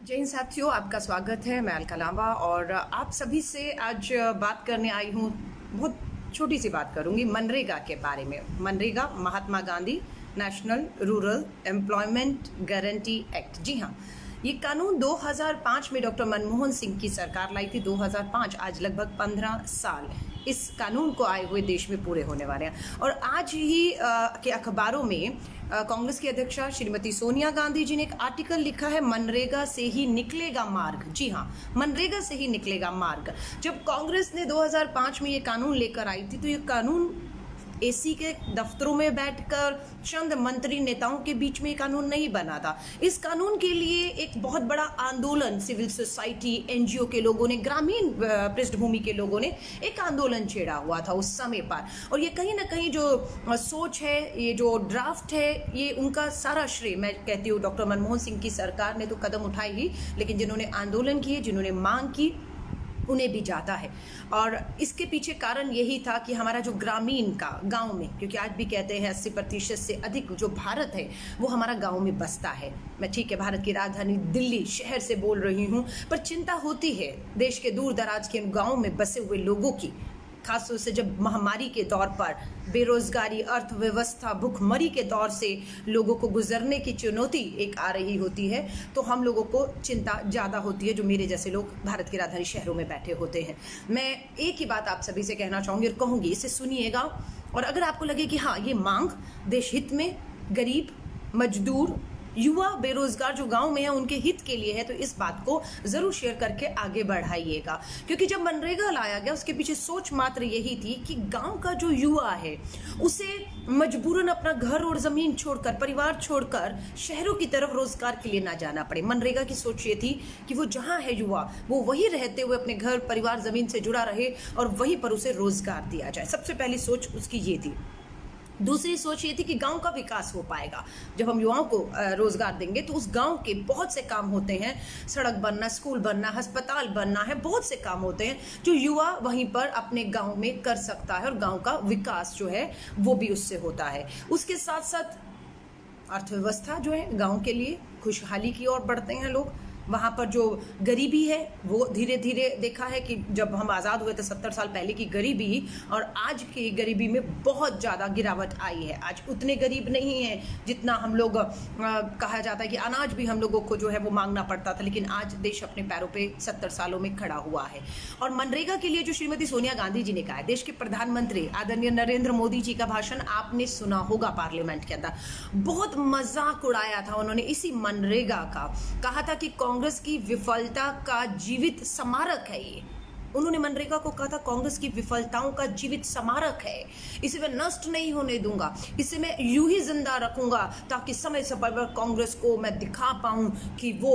जय हिंद साथियों, आपका स्वागत है। मैं अलका लांबा और आप सभी से आज बात करने आई हूँ। बहुत छोटी सी बात करूँगी मनरेगा के बारे में। MNREGA Mahatma Gandhi national rural employment guarantee act. जी हाँ, ये कानून 2005 में डॉक्टर मनमोहन सिंह की सरकार लाई थी। 2005, आज लगभग 15 साल इस कानून को आए हुए देश में पूरे होने वाले हैं। और आज ही के अखबारों में कांग्रेस की अध्यक्षा श्रीमती सोनिया गांधी जी ने एक आर्टिकल लिखा है, मनरेगा से ही निकलेगा मार्ग। जी हाँ, मनरेगा से ही निकलेगा मार्ग। जब कांग्रेस ने 2005 में ये कानून लेकर आई थी तो ये कानून एसी के दफ्तरों में बैठकर चंद मंत्री नेताओं के बीच में कानून नहीं बना था। इस कानून के लिए एक बहुत बड़ा आंदोलन सिविल सोसाइटी, एनजीओ के लोगों ने, ग्रामीण पृष्ठभूमि के लोगों ने एक आंदोलन छेड़ा हुआ था उस समय पर। और ये कहीं ना कहीं जो सोच है, ये जो ड्राफ्ट है, ये उनका सारा श्रेय मैं कहती हूँ डॉक्टर मनमोहन सिंह की सरकार ने तो कदम उठाई ही, लेकिन जिन्होंने आंदोलन किए, जिन्होंने मांग की, उन्हें भी जाता है। और इसके पीछे कारण यही था कि हमारा जो ग्रामीण का गांव में, क्योंकि आज भी कहते हैं 80% से अधिक जो भारत है वो हमारा गांव में बसता है। मैं ठीक है भारत की राजधानी दिल्ली शहर से बोल रही हूँ, पर चिंता होती है देश के दूर दराज के गाँव में बसे हुए लोगों की, खासतौर से जब महामारी के दौर पर बेरोजगारी, अर्थव्यवस्था, भुखमरी के दौर से लोगों को गुजरने की चुनौती एक आ रही होती है, तो हम लोगों को चिंता ज़्यादा होती है जो मेरे जैसे लोग भारत की राजधानी शहरों में बैठे होते हैं। मैं एक ही बात आप सभी से कहना चाहूँगी और कहूँगी, इसे सुनिएगा। और अगर आपको लगे कि हाँ, ये मांग देश हित में, गरीब, मजदूर, युवा, बेरोजगार जो गांव में है उनके हित के लिए है, तो इस बात को जरूर शेयर करके आगे बढ़ाइएगा। क्योंकि जब मनरेगा लाया गया उसके पीछे सोच मात्र यही थी कि गांव का जो युवा है उसे मजबूरन अपना घर और जमीन छोड़कर, परिवार छोड़कर शहरों की तरफ रोजगार के लिए ना जाना पड़े। मनरेगा की सोच ये थी कि वो जहां है युवा, वो वहीं रहते हुए अपने घर, परिवार, जमीन से जुड़ा रहे और वहीं पर उसे रोजगार दिया जाए। सबसे पहली सोच उसकी ये थी। दूसरी सोच ये थी कि गांव का विकास हो पाएगा जब हम युवाओं को रोजगार देंगे, तो उस गांव के बहुत से काम होते हैं, सड़क बनना, स्कूल बनना, अस्पताल बनना है, बहुत से काम होते हैं जो युवा वहीं पर अपने गांव में कर सकता है और गांव का विकास जो है वो भी उससे होता है। उसके साथ साथ अर्थव्यवस्था जो है गांव के लिए खुशहाली की ओर बढ़ते हैं लोग। वहाँ पर जो गरीबी है वो धीरे धीरे देखा है कि जब हम आज़ाद हुए थे 70 साल पहले की गरीबी और आज की गरीबी में बहुत ज़्यादा गिरावट आई है। आज उतने गरीब नहीं है जितना हम लोग कहा जाता है कि अनाज भी हम लोगों को जो है वो मांगना पड़ता था, लेकिन आज देश अपने पैरों पे 70 सालों में खड़ा हुआ है। और मनरेगा के लिए जो श्रीमती सोनिया गांधी जी ने कहा है, देश के प्रधानमंत्री आदरणीय नरेंद्र मोदी जी का भाषण आपने सुना होगा पार्लियामेंट के अंदर, बहुत मजाक उड़ाया था उन्होंने इसी मनरेगा का। कहा था कि कांग्रेस की विफलता का जीवित स्मारक है ये। उन्होंने मनरेगा को कहा था कांग्रेस की विफलताओं का जीवित स्मारक है, इसे मैं नष्ट नहीं होने दूंगा, इसे मैं यूं ही जिंदा रखूंगा ताकि समय समय पर कांग्रेस को मैं दिखा पाऊं कि वो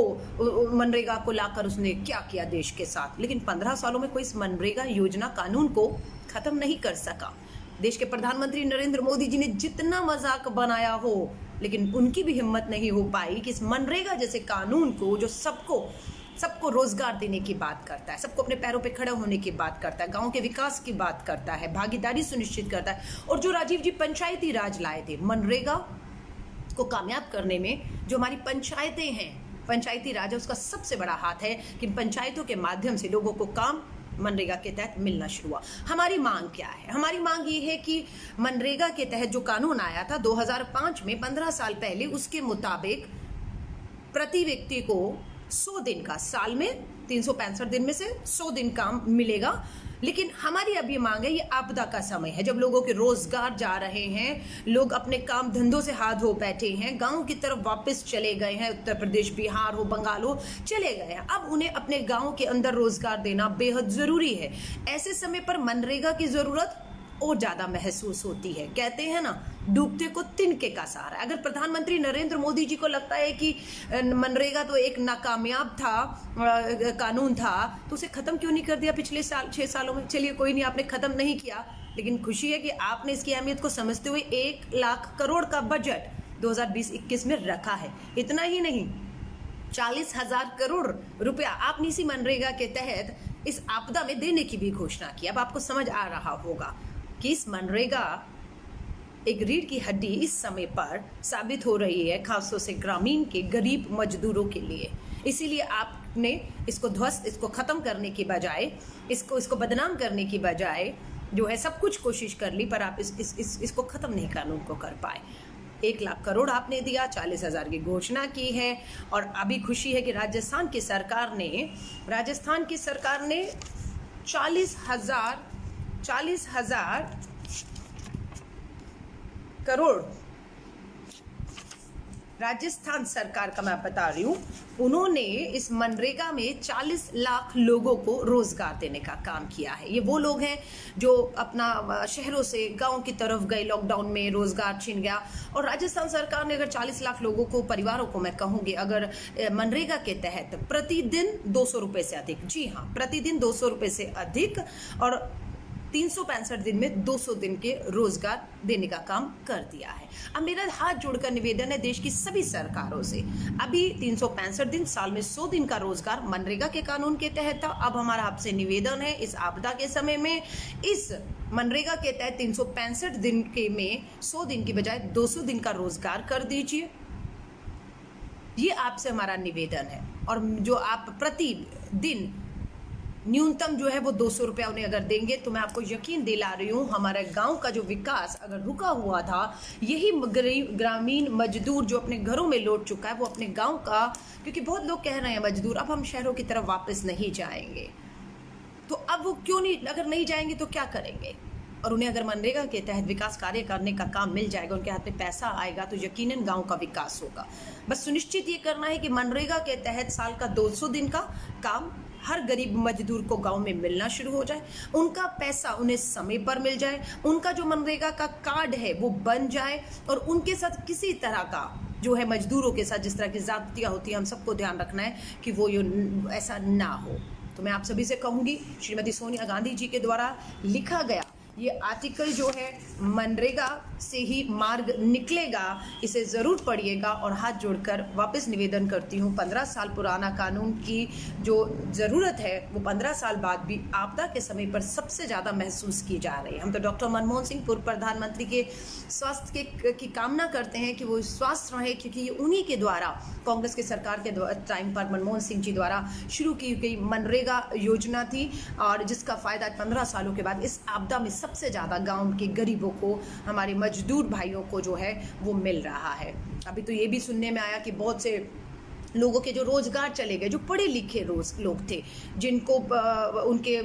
मनरेगा को लाकर उसने क्या किया देश के साथ। लेकिन 15 सालों में कोई इस मनरेगा योजना कानून को खत्म नहीं कर सका। देश के प्रधानमंत्री नरेंद्र मोदी जी ने जितना मजाक बनाया हो, लेकिन उनकी भी हिम्मत नहीं हो पाई कि इस मनरेगा जैसे कानून को, जो सबको रोजगार देने की बात करता है, सबको अपने पैरों पे खड़े होने की बात करता है, गांव के विकास की बात करता है, भागीदारी सुनिश्चित करता है, और जो राजीव जी पंचायती राज लाए थे मनरेगा को कामयाब करने में, जो हमारी पंचायतें हैं, पंचायती राज है, उसका सबसे बड़ा हाथ है कि पंचायतों के माध्यम से लोगों को काम मनरेगा के तहत मिलना शुरू हुआ। हमारी मांग क्या है? हमारी मांग ये है कि मनरेगा के तहत जो कानून आया था 2005 में, 15 साल पहले, उसके मुताबिक प्रति व्यक्ति को 100 दिन का, साल में 365 दिन में से 100 दिन काम मिलेगा। लेकिन हमारी अब ये मांग है, ये आपदा का समय है जब लोगों के रोजगार जा रहे हैं, लोग अपने काम धंधों से हाथ धो बैठे हैं, गांव की तरफ वापस चले गए हैं, उत्तर प्रदेश, बिहार हो, बंगाल हो, चले गए हैं। अब उन्हें अपने गांव के अंदर रोजगार देना बेहद जरूरी है। ऐसे समय पर मनरेगा की जरूरत और ज्यादा महसूस होती है। कहते हैं ना, डूबते को तिनके का सहारा। अगर प्रधानमंत्री नरेंद्र मोदी जी को लगता है कि मनरेगा तो एक नाकामयाब था, कानून था, तो उसे खत्म क्यों नहीं कर दिया पिछले 6 सालों में? चलिए कोई नहीं, आपने खत्म नहीं किया, लेकिन खुशी है कि आपने इसकी अहमियत को समझते हुए 1 लाख करोड़ का बजट 2020-21 में रखा है। इतना ही नहीं, 40,000 करोड़ रुपया आपने इसी मनरेगा के तहत इस आपदा में देने की भी घोषणा की। अब आपको समझ आ रहा होगा कि इस मनरेगा एक रीढ़ की हड्डी इस समय पर साबित हो रही है, खासतौर से ग्रामीण के गरीब मजदूरों के लिए। इसीलिए आपने इसको ध्वस्त, इसको खत्म करने की बजाय, इसको बदनाम करने की बजाय जो है सब कुछ कोशिश कर ली, पर आप इसको खत्म नहीं कानून को कर पाए। 1 लाख करोड़ आपने दिया, 40,000 की घोषणा की है, और अभी खुशी है कि राजस्थान की सरकार ने 40,000 करोड़, राजस्थान सरकार का मैं बता रही हूँ, उन्होंने इस मनरेगा में 40 लाख लोगों को रोजगार देने का काम किया है। ये वो लोग हैं जो अपना शहरों से गांव की तरफ गए, लॉकडाउन में रोजगार छिन गया, और राजस्थान सरकार ने अगर 40 लाख लोगों को, परिवारों को मैं कहूँगी, अगर मनरेगा के तहत प्रतिदिन 200 रुपये से अधिक, जी हाँ, प्रतिदिन 200 रुपये से अधिक, और 365 दिन में 200 दिन के रोजगार देने का काम कर दिया है। अब मेरा हाथ जोड़कर निवेदन है देश की सभी सरकारों से, अभी 365 दिन, साल में 100 दिन का रोजगार मनरेगा के कानून के तहत था। अब हमारा आपसे निवेदन है, इस आपदा के समय में इस मनरेगा के तहत 365 दिन के में 100 दिन की बजाय 200 दिन का रोजगार कर दीजिए। ये आपसे हमारा निवेदन है। और जो आप प्रतिदिन न्यूनतम जो है वो 200 रुपया उन्हें अगर देंगे, तो मैं आपको यकीन दिला रही हूँ, हमारे गांव का जो विकास अगर रुका हुआ था, यही ग्रामीण मजदूर जो अपने घरों में लौट चुका है, वो अपने गांव का, क्योंकि बहुत लोग कह रहे हैं मजदूर अब हम शहरों की तरफ वापस नहीं जाएंगे, तो अब वो क्यों नहीं, अगर नहीं जाएंगे तो क्या करेंगे? और उन्हें अगर मनरेगा के तहत विकास कार्य करने का काम मिल जाएगा, उनके हाथ में पैसा आएगा, तो यकीनन गांव का विकास होगा। बस सुनिश्चित ये करना है कि मनरेगा के तहत साल का 200 दिन का काम हर गरीब मजदूर को गांव में मिलना शुरू हो जाए, उनका पैसा उन्हें समय पर मिल जाए, उनका जो मनरेगा का कार्ड है वो बन जाए, और उनके साथ किसी तरह का जो है, मजदूरों के साथ जिस तरह की ज़्यादतियाँ होती है, हम सबको ध्यान रखना है कि वो ऐसा ना हो। तो मैं आप सभी से कहूँगी, श्रीमती सोनिया गांधी जी के द्वारा लिखा गया ये आर्टिकल जो है, मनरेगा से ही मार्ग निकलेगा, इसे ज़रूर पढ़िएगा। और हाथ जोड़कर वापस निवेदन करती हूँ, 15 साल पुराना कानून की जो ज़रूरत है वो 15 साल बाद भी आपदा के समय पर सबसे ज़्यादा महसूस की जा रही है। हम तो डॉक्टर मनमोहन सिंह, पूर्व प्रधानमंत्री के स्वास्थ्य की कामना करते हैं कि वो स्वस्थ रहें, क्योंकि ये उन्हीं के द्वारा, कांग्रेस की सरकार के टाइम पर मनमोहन सिंह जी द्वारा शुरू की गई मनरेगा योजना थी, और जिसका फ़ायदा 15 सालों के बाद इस आपदा में सबसे ज़्यादा गांव के गरीबों को, हमारे मजदूर भाइयों को जो है वो मिल रहा है। अभी तो ये भी सुनने में आया कि बहुत से लोगों के जो रोजगार चले गए, जो पढ़े लिखे लोग थे, जिनको उनके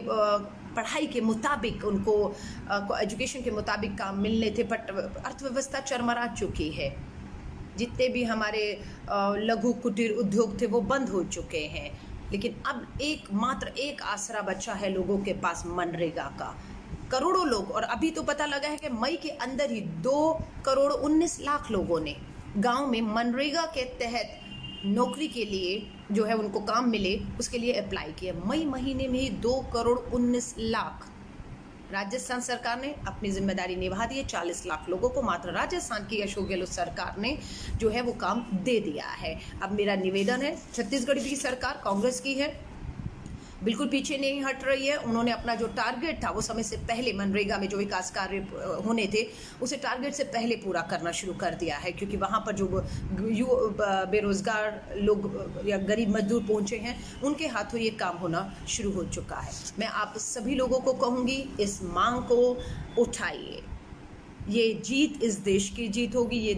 पढ़ाई के मुताबिक, उनको एजुकेशन के मुताबिक काम मिलने थे, बट अर्थव्यवस्था चरमरा चुकी है। जितने भी हमारे लघु कुटीर उद्योग थे वो बंद हो चुके हैं, लेकिन अब मात्र एक आसरा बचा है लोगों के पास, मनरेगा का। करोड़ों लोग, और अभी तो पता लगा है कि मई के अंदर ही 2,19,00,000 लोगों ने गांव में मनरेगा के तहत नौकरी के लिए जो है, उनको काम मिले, उसके लिए अप्लाई किया। मई महीने में ही 2,19,00,000 राजस्थान सरकार ने अपनी जिम्मेदारी निभा दी है। 40 लाख लोगों को मात्र राजस्थान की अशोक गहलोत सरकार ने जो है वो काम दे दिया है। अब मेरा निवेदन है, छत्तीसगढ़ की सरकार कांग्रेस की है, बिल्कुल पीछे नहीं हट रही है। उन्होंने अपना जो टारगेट था वो समय से पहले, मनरेगा में जो विकास कार्य होने थे उसे टारगेट से पहले पूरा करना शुरू कर दिया है, क्योंकि वहाँ पर जो बेरोजगार लोग या गरीब मजदूर पहुँचे हैं, उनके हाथों ये काम होना शुरू हो चुका है। मैं आप सभी लोगों को कहूँगी, इस मांग को उठाइए। ये जीत इस देश की जीत होगी, ये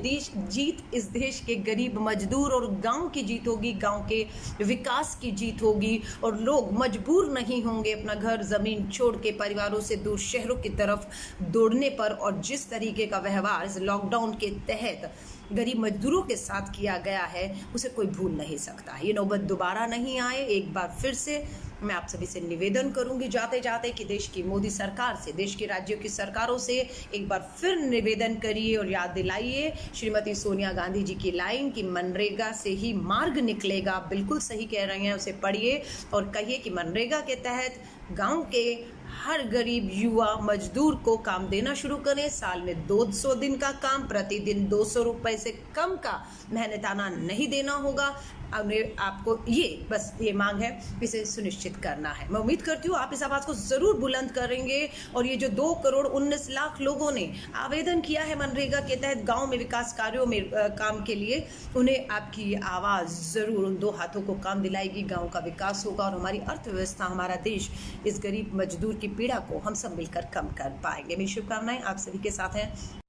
जीत इस देश के गरीब मजदूर और गांव की जीत होगी, गांव के विकास की जीत होगी, और लोग मजबूर नहीं होंगे अपना घर ज़मीन छोड़ के परिवारों से दूर शहरों की तरफ दौड़ने पर। और जिस तरीके का व्यवहार इस लॉकडाउन के तहत गरीब मजदूरों के साथ किया गया है, उसे कोई भूल नहीं सकता। ये नौबत दोबारा नहीं आए। एक बार फिर से मैं आप सभी से निवेदन करूंगी जाते जाते कि देश की मोदी सरकार से, देश के राज्यों की सरकारों से एक बार फिर निवेदन करिए और याद दिलाइए श्रीमती सोनिया गांधी जी की लाइन कि मनरेगा से ही मार्ग निकलेगा। बिल्कुल सही कह रहे हैं, उसे पढ़िए और कहिए कि मनरेगा के तहत गांव के हर गरीब युवा मजदूर को काम देना शुरू करें। साल में 200 दिन का काम, प्रतिदिन 200 रुपए से कम का मेहनताना नहीं देना होगा। आपको ये मांग है, इसे सुनिश्चित करना है। मैं उम्मीद करती हूँ आप इस आवाज़ को ज़रूर बुलंद करेंगे और ये जो 2 करोड़ 19 लाख लोगों ने आवेदन किया है मनरेगा के तहत गांव में विकास कार्यों में काम के लिए, उन्हें आपकी आवाज़ ज़रूर उन 2 हाथों को काम दिलाएगी। गाँव का विकास होगा और हमारी अर्थव्यवस्था, हमारा देश इस गरीब मजदूर की पीड़ा को हम सब मिलकर कम कर पाएंगे। मेरी शुभकामनाएं आप सभी के साथ हैं।